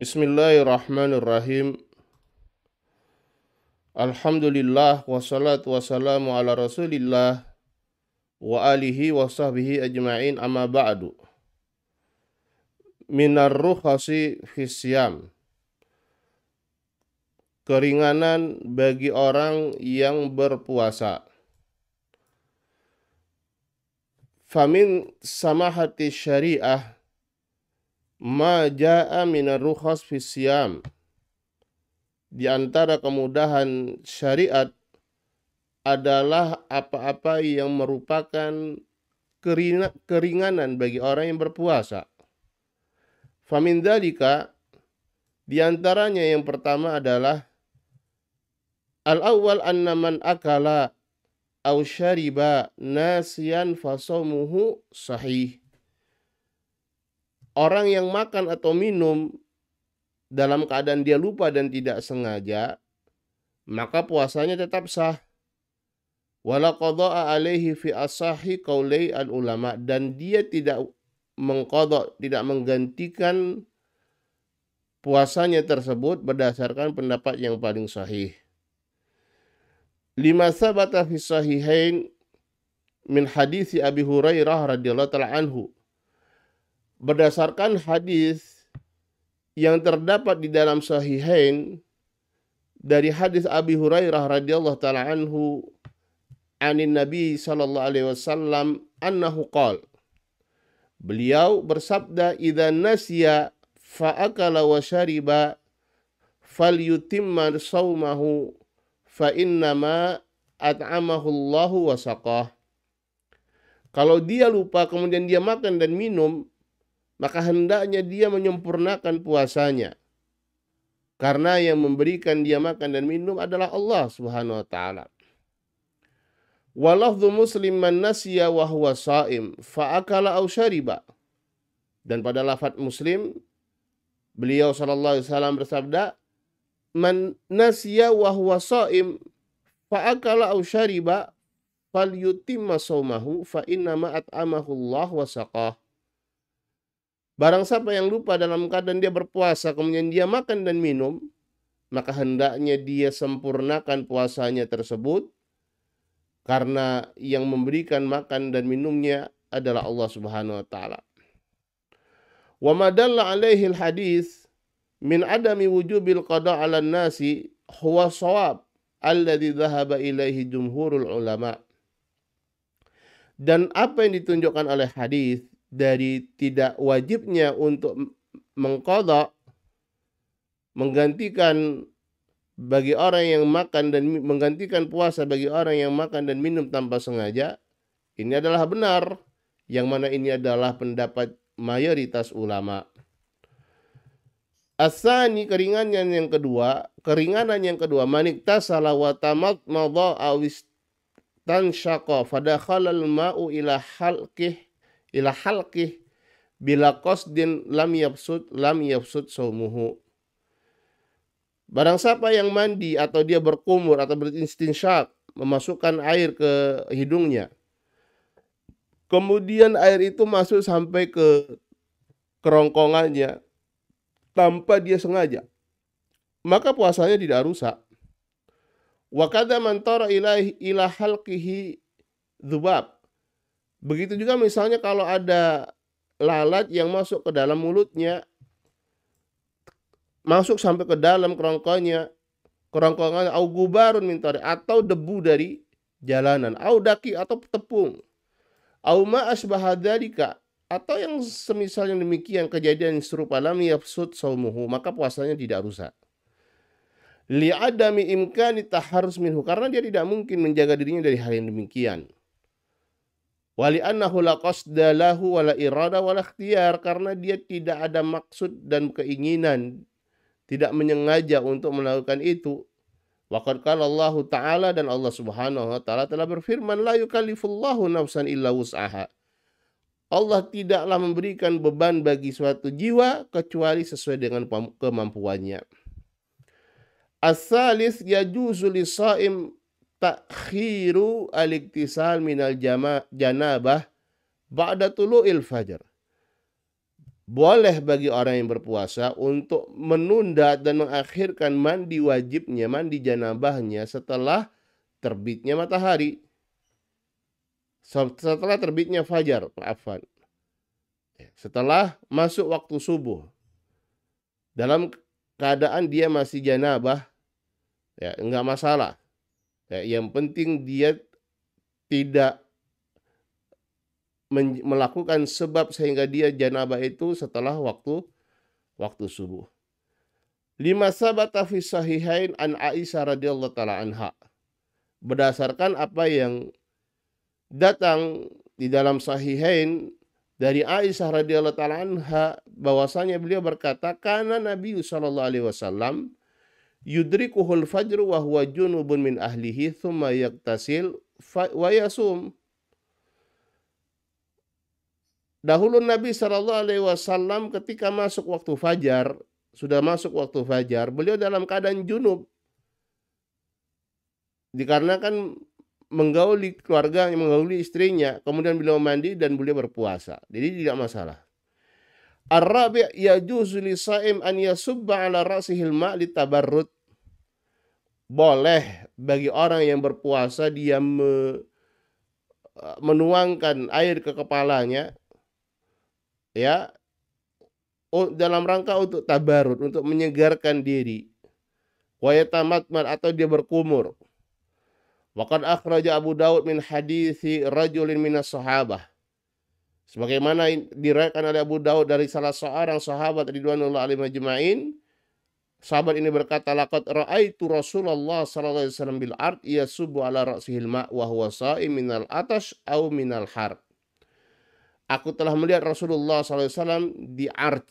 Bismillahirrahmanirrahim. Alhamdulillah wassalatu wassalamu ala Rasulillah wa alihi wa sahbihi ajma'in amma ba'du. Minar rukhasi fisyam. Keringanan bagi orang yang berpuasa. Famin samahati syariah ma ja'a minar rukhas fisyam. Di antara kemudahan syariat adalah apa-apa yang merupakan keringanan bagi orang yang berpuasa. Famin dzalika, di antaranya yang pertama adalah al-awwal anna man akala aw syariba nasiyan fasawmuhu sahih. Orang yang makan atau minum dalam keadaan dia lupa dan tidak sengaja, maka puasanya tetap sah. Wala qada'a alaihi fi asahi qaulai al-ulama, dan dia tidak mengqadha, tidak menggantikan puasanya tersebut berdasarkan pendapat yang paling sahih. Lima sabata fi sahihain min hadisi Abi Hurairah radhiyallahu ta'ala anhu. Berdasarkan hadis yang terdapat di dalam sahihain dari hadis Abi Hurairah radhiyallahu ta'ala anhu anin Nabi sallallahu alaihi wasallam annahu qala, beliau bersabda, idza nasiya fa akala wa syariba falyutimma shaumahu fa innama at'amahu Allahu wa saqah. Kalau dia lupa kemudian dia makan dan minum, maka hendaknya dia menyempurnakan puasanya, karena yang memberikan dia makan dan minum adalah Allah Subhanahu wa taala. Wa lafdhu Muslim man nasiya wa huwa shaim fa akala aw syariba. Dan pada lafaz Muslim, beliau sallallahu alaihi wasallam bersabda, man nasiya wa huwa shaim fa akala aw syariba falyutimma shaumahu fa inna ma at'amahu Allah wa saqah. Barang siapa yang lupa dalam keadaan dia berpuasa kemudian dia makan dan minum, maka hendaknya dia sempurnakan puasanya tersebut, karena yang memberikan makan dan minumnya adalah Allah Subhanahu wa taala. Wa ma dalla alaihi al-hadis min adami wujubil qada' 'ala an-nasi huwa shawab alladhi dhahaba ilaihi jumhurul ulama. Dan apa yang ditunjukkan oleh hadis dari tidak wajibnya untuk mengqadha, menggantikan bagi orang yang makan dan menggantikan puasa bagi orang yang makan dan minum tanpa sengaja, ini adalah benar, yang mana ini adalah pendapat mayoritas ulama. Asani, keringanan yang kedua, maniktasala wa tamadmadha awis tansyaqa fadakhalal ma'u ila halqih bila qasdin lam yafsud saumuhu. Barang siapa yang mandi atau dia berkumur atau beristinsyak, memasukkan air ke hidungnya, kemudian air itu masuk sampai ke kerongkongannya tanpa dia sengaja, maka puasanya tidak rusak. Wa kadza man tara ila halqihi dzubab. Begitu juga misalnya kalau ada lalat yang masuk ke dalam mulutnya, masuk sampai ke dalam kerongkongannya, au gubarun min tariq, atau debu dari jalanan, au daki, atau tepung, au ma asbaha dzalika, atau yang semisal yang demikian, kejadian serupa, lam yafsud saumuhu, maka puasanya tidak rusak. Li adami imkani taharrus minhu, karena dia tidak mungkin menjaga dirinya dari hal yang demikian. Wali annahu la qasda lahu wala irada wala ikhtiyar, karena dia tidak ada maksud dan keinginan, tidak menyengaja untuk melakukan itu. Wa qad qala Allah Ta'ala, dan Allah Subhanahu wa taala telah berfirman, la yukallifullahu nafsan illa wus'aha. Allah tidaklah memberikan beban bagi suatu jiwa kecuali sesuai dengan kemampuannya. As-salis yajuzu lis-shaim ta'khiru al-iktisal minal janabah ba'da tulu'il fajar. boleh bagi orang yang berpuasa untuk menunda dan mengakhirkan mandi wajibnya, mandi janabahnya setelah terbitnya matahari. Setelah terbitnya fajar, maafkan. Setelah masuk waktu subuh. Dalam keadaan dia masih janabah, ya enggak masalah. Ya, yang penting dia tidak melakukan sebab sehingga dia janabah itu setelah waktu subuh. Lima sabata fi sahihain an Aisyah radhiyallahu taala anha. Berdasarkan apa yang datang di dalam sahihain dari Aisyah radhiyallahu taala anha bahwasanya beliau berkata, kana Nabi sallallahu alaihi wasallam yudrikuhul fajr wa huwa junubun min ahlihi thumma yaktasil wa yasum. Dahulu Nabi Shallallahu Alaihi Wasallam ketika masuk waktu fajar, sudah masuk waktu fajar, beliau dalam keadaan junub, dikarenakan menggauli keluarga, menggauli istrinya, kemudian beliau mandi dan beliau berpuasa, jadi tidak masalah. Ar-rabi' yajuzu lisaim an yasubba ala rasihil ma' litabarrud. Boleh bagi orang yang berpuasa dia menuangkan air ke kepalanya, ya, dalam rangka untuk tabarut, untuk menyegarkan diri. Wa yatamatmat, atau dia berkumur. Waqad akhraja Abu Daud min hadithi rajulin minas sahabah. Sebagaimana diriwayatkan oleh Abu Daud dari salah seorang sahabat ridwanullah alaihi majma'in. Sahabat ini berkata, laqad ra'aitu Rasulullah sallallahu alaihi wasallam bil ard yasubbu ala ra'sihil ma' wa huwa sha'im minal atash au minal har. Aku telah melihat Rasulullah SAW di Arj,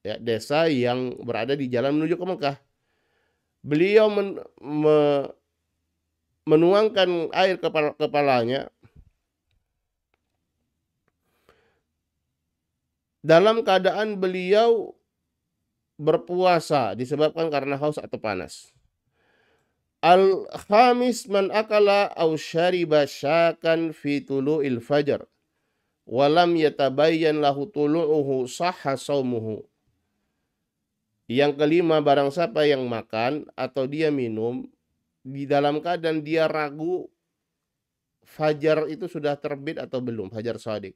ya, desa yang berada di jalan menuju ke Mekah. Beliau menuangkan air ke kepalanya dalam keadaan beliau berpuasa disebabkan karena haus atau panas. Al-khamis man akala aw syariba syakan fi tulu'il fajr walam yatabayyan lahu tulu'uhu sahha saumuhu. Yang kelima, barang siapa yang makan atau dia minum di dalam keadaan dia ragu fajar itu sudah terbit atau belum, fajar shadiq,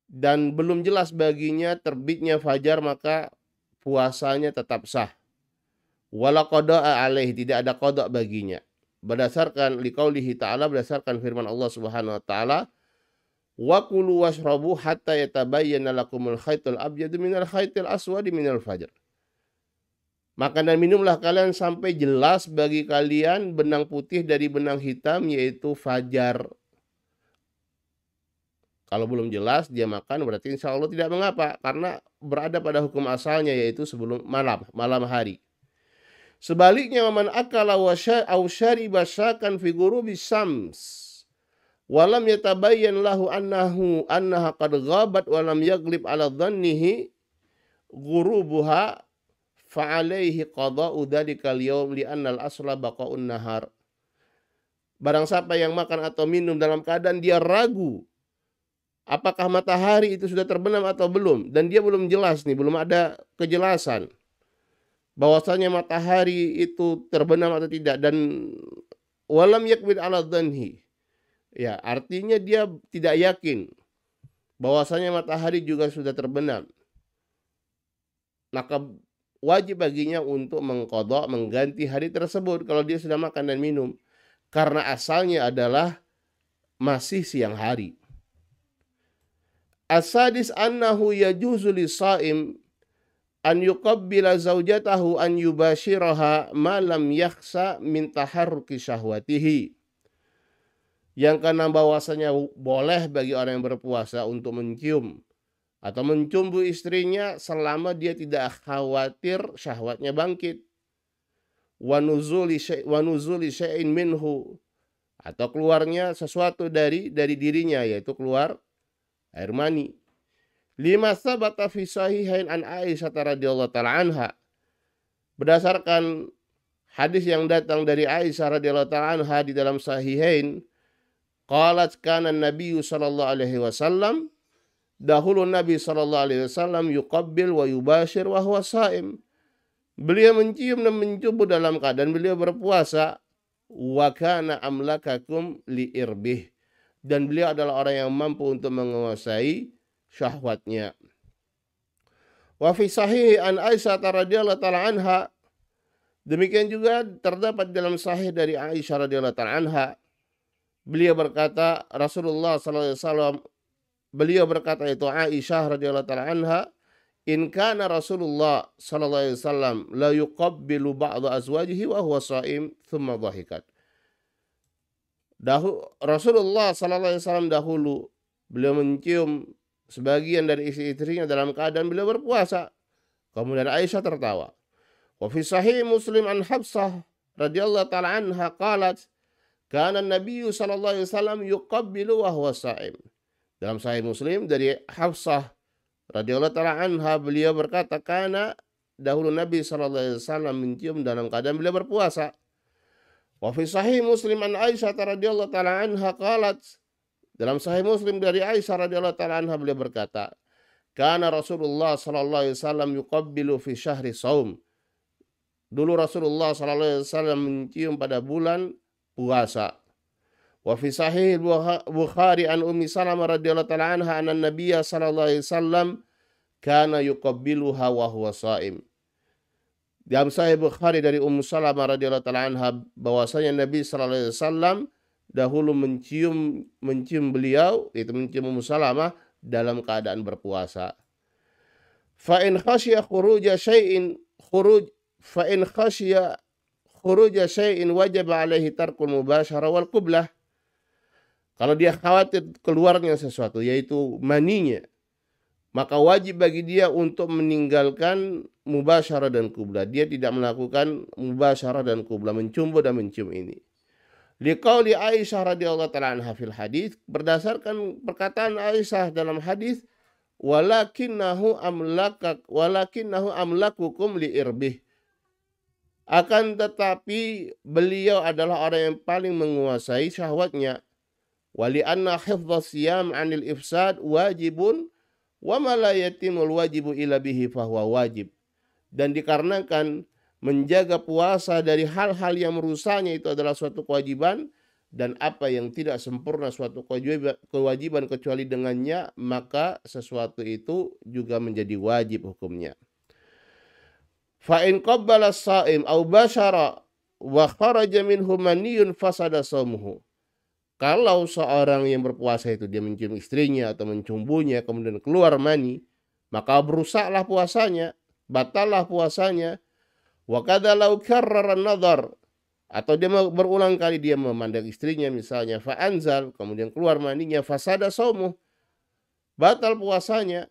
dan belum jelas baginya terbitnya fajar, maka puasanya tetap sah. Wala qada'a alaih, tidak ada qada' baginya. Berdasarkan liqaulihi ta'ala, berdasarkan firman Allah Subhanahu wa taala, wa kulu washrabu hatta yatabayyana lakumul khaytul abyadu minal khaytil aswadi minal fajr. Makan dan minumlah kalian sampai jelas bagi kalian benang putih dari benang hitam, yaitu fajar. Kalau belum jelas dia makan, berarti insya Allah tidak mengapa, karena berada pada hukum asalnya, yaitu sebelum malam hari. Sebaliknya, man akala wa syariba syakan fi ghurubi syams walam yatabayyan lahu annaha qad ghabat walam yaglib ala dhannihi ghurubuha fa alaihi qada'u dzalikal yaum li annal asla baqa'un nahar. Barang siapa yang makan atau minum dalam keadaan dia ragu apakah matahari itu sudah terbenam atau belum, dan dia belum jelas nih, belum ada kejelasan bahwasanya matahari itu terbenam atau tidak, dan walam yakbid ala dhanhi, ya, artinya dia tidak yakin bahwasanya matahari juga sudah terbenam, maka wajib baginya untuk mengqadha, mengganti hari tersebut kalau dia sudah makan dan minum, karena asalnya adalah masih siang hari. As-sadis annahu yajuzu lis-shaim an yuqabbila zaujatahu an yubashiraha ma lam yakhsa min taharruki syahwatihi. Yang keenam, bahwasanya boleh bagi orang yang berpuasa untuk mencium atau mencumbu istrinya selama dia tidak khawatir syahwatnya bangkit. Wa nuzuli syai'in minhu, atau keluarnya sesuatu dari dirinya, yaitu keluar air mani. Lima sabata fi sahihain an Aisyah radhiyallahu taala anha. Berdasarkan hadis yang datang dari Aisyah radhiyallahu taala anha di dalam sahihain, qalat kana Nabi sallallahu alaihi wasallam Dahulu Nabi SAW yuqabbil wa yubashir wa huwa saim. Beliau mencium dan mencubu dalam keadaan beliau berpuasa. Wa kana amlakakum li irbih. Dan beliau adalah orang yang mampu untuk menguasai syahwatnya. Wa fi sahih an Aisyah radhiyallahu taala anha. Demikian juga terdapat dalam sahih dari Aisyah radhiyallahu taala anha. Beliau berkata, Rasulullah sallallahu alaihi wasallam, beliau berkata itu Aisyah radhiyallahu taala anha, in kana Rasulullah sallallahu alaihi wasallam la yuqabbilu ba'dha azwajihi wa huwa sha'im thumma dhahikat. Rasulullah sallallahu alaihi wasallam dahulu beliau mencium sebagian dari istri-istrinya dalam keadaan beliau berpuasa. Kemudian Aisyah tertawa. Wa fi sahih Muslim an Hafsah radhiyallahu taala anha qalat kana Nabi sallallahu alaihi wasallam yuqabbilu wa huwa sha'im. Dalam sahih Muslim dari Hafsah radhiyallahu taala anha beliau berkata kana dahulu Nabi sallallahu alaihi wasallam mencium dalam keadaan beliau berpuasa. Wa fi sahih Muslim an Aisyah radhiyallahu taala anha qalat. Dalam sahih Muslim dari Aisyah radhiyallahu taala anha beliau berkata, kana Rasulullah sallallahu alaihi wasallam yuqabbilu fi syahri shaum. Dulu Rasulullah sallallahu alaihi wasallam mencium pada bulan puasa. Wa fi sahih Bukhari an Ummi Salamah radhiyallahu taala anha anna Nabiyya sallallahu alaihi wasallam kana yuqabbiluha wa huwa shaim. Dalam sahih Bukhari dari Ummu Salamah radhiyallahu taala anha bahwasanya Nabi sallallahu alaihi wasallam dahulu mencium beliau, itu mencium Ummu Salamah dalam keadaan berpuasa. Fa in khashiya khuruja syai'in wajaba alaihi tarkul mubasyarah wal qublah. Kalau dia khawatir keluarnya sesuatu yaitu maninya, maka wajib bagi dia untuk meninggalkan mubasyarah dan qublah. Dia tidak melakukan mubasyarah dan qublah, mencumbu dan mencium ini. Liqauli Aisyah radhiyallahu taala anha fil hadis, berdasarkan perkataan Aisyah dalam hadis, walakinnahu amlakukum li irbih. Akan tetapi beliau adalah orang yang paling menguasai syahwatnya. Wali anna hifdhas siyam 'anil ifsad wajibun wa ma la yatimul wajibu illa bihi fahuwa wajib. Dan dikarenakan menjaga puasa dari hal-hal yang merusaknya itu adalah suatu kewajiban, dan apa yang tidak sempurna suatu kewajiban kecuali dengannya, maka sesuatu itu juga menjadi wajib hukumnya. Fa in qabbala as-sha'im aw bashara wa kharaja minhu maniyun fasada shaumuhu. Kalau seorang yang berpuasa itu dia mencium istrinya atau mencumbunya kemudian keluar mani, maka berusaklah puasanya, batallah puasanya. Wa kadza law karrara an-nadhar, atau dia berulang kali dia memandang istrinya misalnya, fa anzal, kemudian keluar maninya, fasada shaumuh, batal puasanya.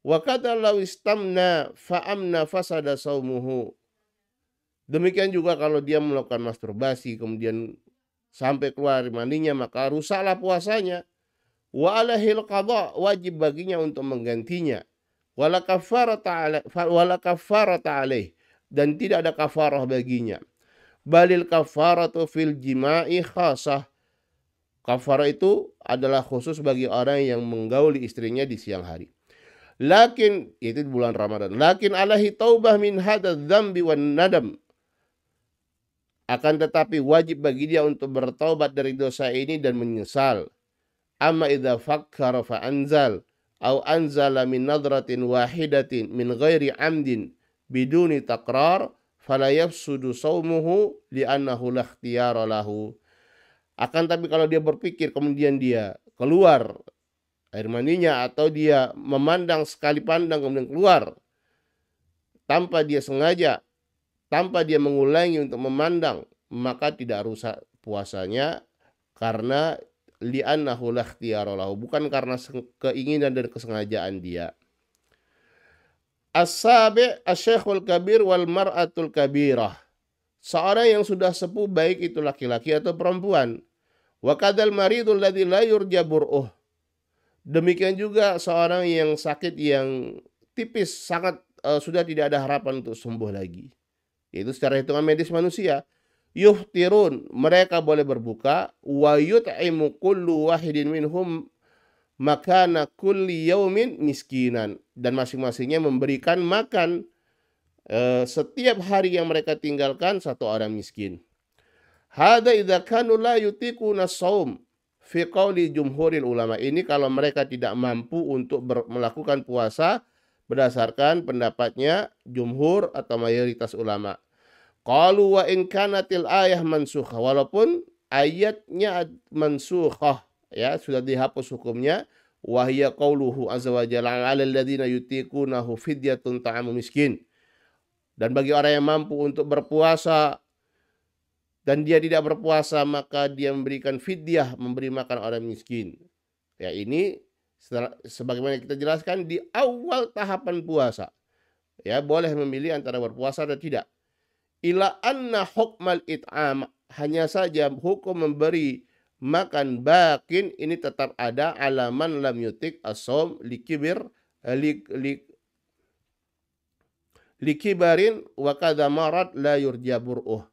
Wa kadza law istamna fa amna fasada shaumuhu. Demikian juga kalau dia melakukan masturbasi kemudian sampai keluar maninya, maka rusaklah puasanya. Wa alahil qadha, wajib baginya untuk menggantinya. Wala kafarata alaih, dan tidak ada kafarah baginya. Balil kafaratu fil jima'i khasah. Kafarah itu adalah khusus bagi orang yang menggauli istrinya di siang hari. Lakin, itu di bulan Ramadan. Lakin alaihi taubah min hadzal dzambi wan nadam. Akan tetapi wajib bagi dia untuk bertaubat dari dosa ini dan menyesal. Amma idza fakkara fa anzal au anzala min nadratin wahidatin min ghairi amdin biduni taqrar fala yafsudu shaumuhu li'annahu la ikhtiyara lahu. Akan tapi kalau dia berpikir kemudian dia keluar air maninya, atau dia memandang sekali pandang kemudian keluar tanpa dia sengaja, tanpa dia mengulangi untuk memandang, maka tidak rusak puasanya, karena li'annahu la ikhtiyara lahu, bukan karena keinginan dan kesengajaan dia. As-sabi' asy-syekhul kabir wal mar'atul kabirah. Seorang yang sudah sepuh, baik itu laki-laki atau perempuan. Wa kadzal maridul ladzi la yurja bur'uh. Demikian juga seorang yang sakit yang tipis, sangat sudah tidak ada harapan untuk sembuh lagi. Itu secara hitungan medis manusia. Yuhtirun, mereka boleh berbuka. Wa yut'imu kullu wahidin minhum makana kulli yaumin miskinan, dan masing-masingnya memberikan makan setiap hari yang mereka tinggalkan satu orang miskin. Hada idza kanu la yutiquna shaum fi qauli jumhuril ulama. Ini kalau mereka tidak mampu untuk melakukan puasa berdasarkan pendapatnya jumhur atau mayoritas ulama. Qalu wa in kanatil ayah mansukhah, walaupun ayatnya mansukhah, ya sudah dihapus hukumnya, wa hiya qauluhu azza wa jalla 'alal ladzina yutiqunahu fidyatun ta'amu miskin. Dan bagi orang yang mampu untuk berpuasa dan dia tidak berpuasa, maka dia memberikan fidyah, memberi makan orang miskin. Ya, ini sebagaimana kita jelaskan di awal tahapan puasa. Ya, boleh memilih antara berpuasa atau tidak. Ila anna hukmal it'am, hanya saja hukum memberi makan bakin ini tetap ada alaman lam yutik as-shaum likibarin wa kadza marad la yurja bur'uh.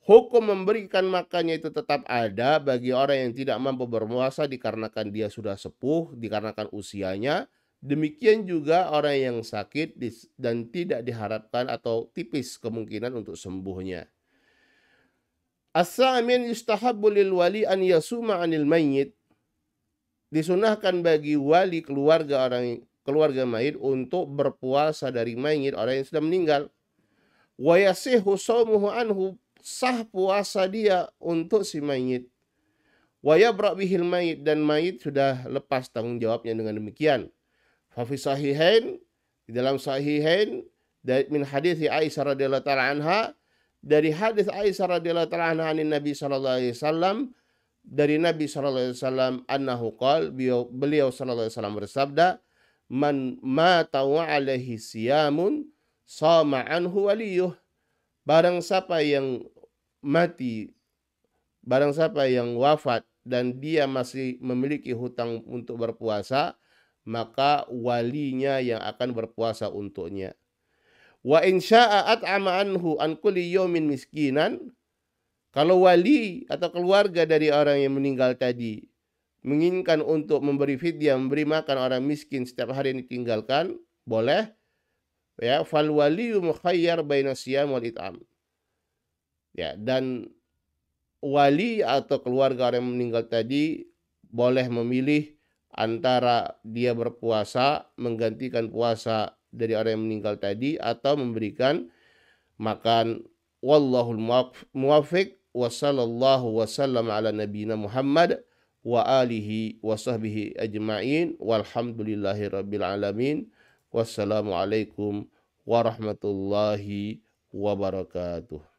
Hukum memberikan makannya itu tetap ada bagi orang yang tidak mampu berpuasa dikarenakan dia sudah sepuh, dikarenakan usianya. Demikian juga orang yang sakit dan tidak diharapkan atau tipis kemungkinan untuk sembuhnya. As-samin yustahabbu lil wali an yasuma 'anil mayyit. Disunahkan bagi wali keluarga mayit untuk berpuasa dari mayit orang yang sudah meninggal. Wa yasihu shaumuhu anhu, sah puasa dia untuk si mayit. Wa yabra bihil mayit, dan mayit sudah lepas tanggung jawabnya dengan demikian. Fa fi sahihain, di dalam sahihain dari min hadis Aisyah radhiyallahu taala anha, dari hadis Aisyah radhiyallahu taala anha dari Nabi sallallahu alaihi wasallam, dari Nabi sallallahu alaihi wasallam annahu qol, beliau sallallahu alaihi wasallam bersabda, man mata wa alaihi siyamun sama anhu waliyuh. Barang siapa yang mati, barang siapa yang wafat dan dia masih memiliki hutang untuk berpuasa, maka walinya yang akan berpuasa untuknya. Wa in syaa'a at'ama anhu an kulli yawmin miskinan. Kalau wali atau keluarga dari orang yang meninggal tadi menginginkan untuk memberi fidyah, memberi makan orang miskin setiap hari yang ditinggalkan, boleh. Ya, fal waliyu mukhayyar baina siyam wal it'am. Ya, dan wali atau keluarga orang yang meninggal tadi boleh memilih antara dia berpuasa, menggantikan puasa dari orang yang meninggal tadi, atau memberikan makan. Wallahul muwaffiq, wa sallallahu wasallam ala nabiyina Muhammad wa alihi wa sahbihi ajma'in, walhamdulillahi rabbil alamin. Wassalamualaikum warahmatullahi wabarakatuh.